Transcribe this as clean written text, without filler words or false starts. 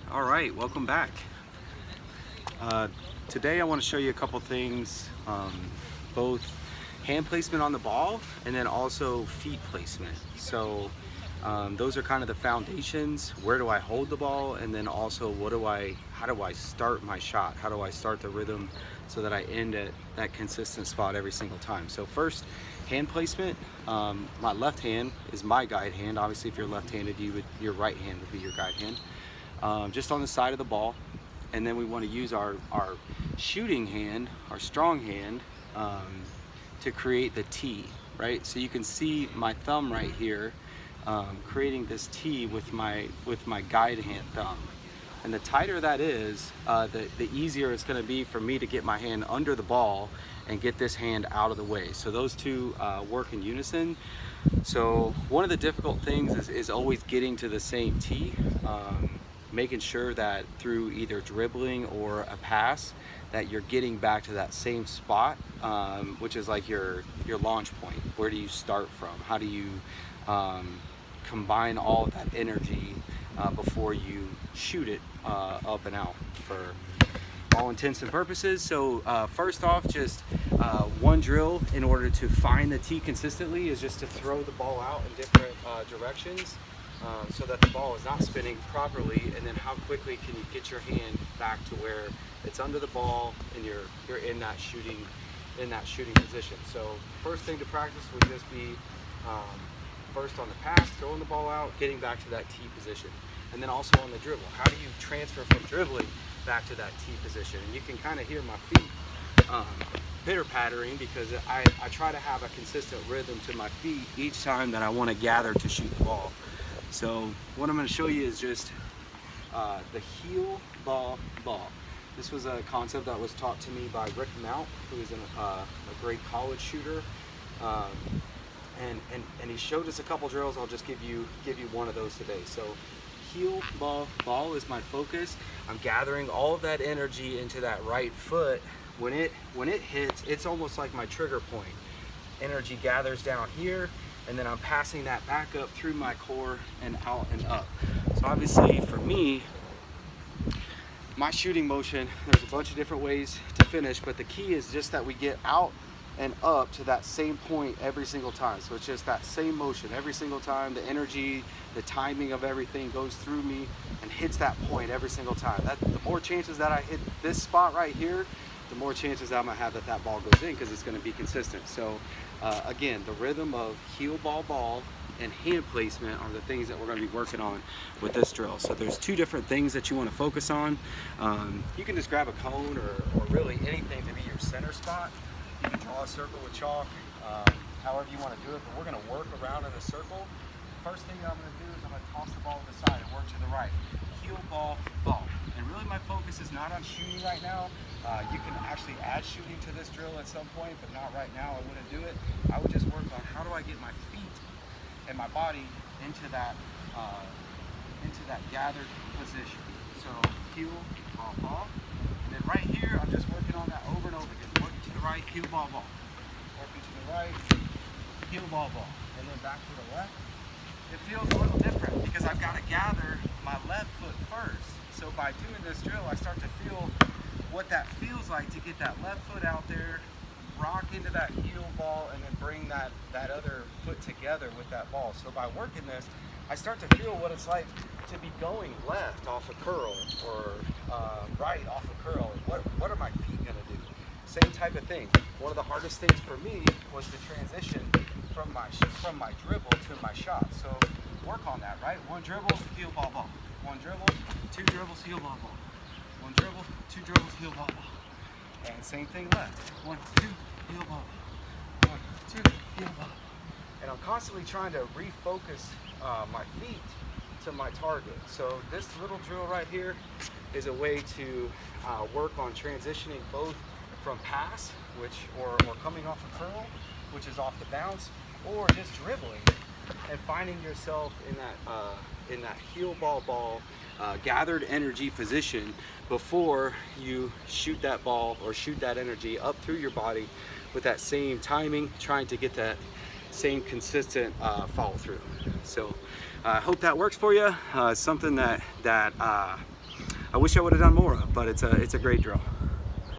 All right, welcome back. Uh, Today I want to show you a couple things, both hand placement on the ball and then also feet placement. Those are kind of the foundations. Where do I hold the ball? And then also how do I start my shot? How do I start the rhythm so that I end at that consistent spot every single time? So first, hand placement. My left hand is my guide hand. Obviously, if you're left-handed, your right hand would be your guide hand. Just on the side of the ball. And then we want to use our shooting hand, our strong hand, to create the T, right? So you can see my thumb right here, creating this T with my guide hand thumb. And the tighter that is, the easier it's going to be for me to get my hand under the ball and get this hand out of the way. So those two work in unison. So one of the difficult things is always getting to the same T. Making sure that through either dribbling or a pass that you're getting back to that same spot, which is like your launch point. Where do you start from? How do you combine all of that energy before you shoot it up and out for all intents and purposes? So first off, just one drill in order to find the tee consistently is just to throw the ball out in different directions. So that the ball is not spinning properly, and then how quickly can you get your hand back to where it's under the ball and you're in that shooting position. So first thing to practice would just be first on the pass, throwing the ball out, getting back to that T position, and then also on the dribble. How do you transfer from dribbling back to that T position? And you can kind of hear my feet pitter pattering because I try to have a consistent rhythm to my feet each time that I want to gather to shoot the ball. So what I'm going to show you is just the heel ball. This was a concept that was taught to me by Rick Mount, who is a great college shooter, and he showed us a couple drills. I'll just give you one of those today. So heel ball is my focus. I'm gathering all of that energy into that right foot. When it hits, it's almost like my trigger point. Energy gathers down here, and then I'm passing that back up through my core and out and up. So obviously for me, my shooting motion, there's a bunch of different ways to finish, but the key is just that we get out and up to that same point every single time. So it's just that same motion every single time. The energy, the timing of everything goes through me and hits that point every single time. The more chances that I hit this spot right here, the more chances I'm gonna have that ball goes in, because it's gonna be consistent. So again, the rhythm of heel ball and hand placement are the things that we're going to be working on with this drill. So there's two different things that you want to focus on. You can just grab a cone or really anything to be your center spot. You can draw a circle with chalk, however you want to do it, but we're going to work around in a circle. First thing I'm going to do is I'm going to toss the ball to the side and work to the right. Heel ball. And really my focus is not on shooting right now. You can actually add shooting to this drill at some point, but not right now. I wouldn't do it. I would just work on how do I get my feet and my body into that gathered position. So heel ball. And then right here, I'm just working on that over and over again. Working to the right, heel ball. Working to the right, heel ball. And then back to the left. It feels a little different because I've got to gather my left foot first. So by doing this drill, I start to feel what that feels like to get that left foot out there, rock into that heel ball, and then bring that other foot together with that ball. So by working this, I start to feel what it's like to be going left off a curl or right off a curl. And what are my feet gonna do? Same type of thing. One of the hardest things for me was to transition from my dribble to my shot. So work on that, right? One dribble, heel ball. One dribble, two dribbles, heel ball. One dribble, two dribbles, heel ball. And same thing left. 1, 2, heel ball. 1, 2, heel ball. And I'm constantly trying to refocus my feet to my target. So this little drill right here is a way to work on transitioning both from pass, or coming off a curl, which is off the bounce, or just dribbling and finding yourself in that heel ball gathered energy position before you shoot that ball or shoot that energy up through your body with that same timing, trying to get that same consistent follow through. So I hope that works for you. Something that I wish I would have done more of, but it's a great drill.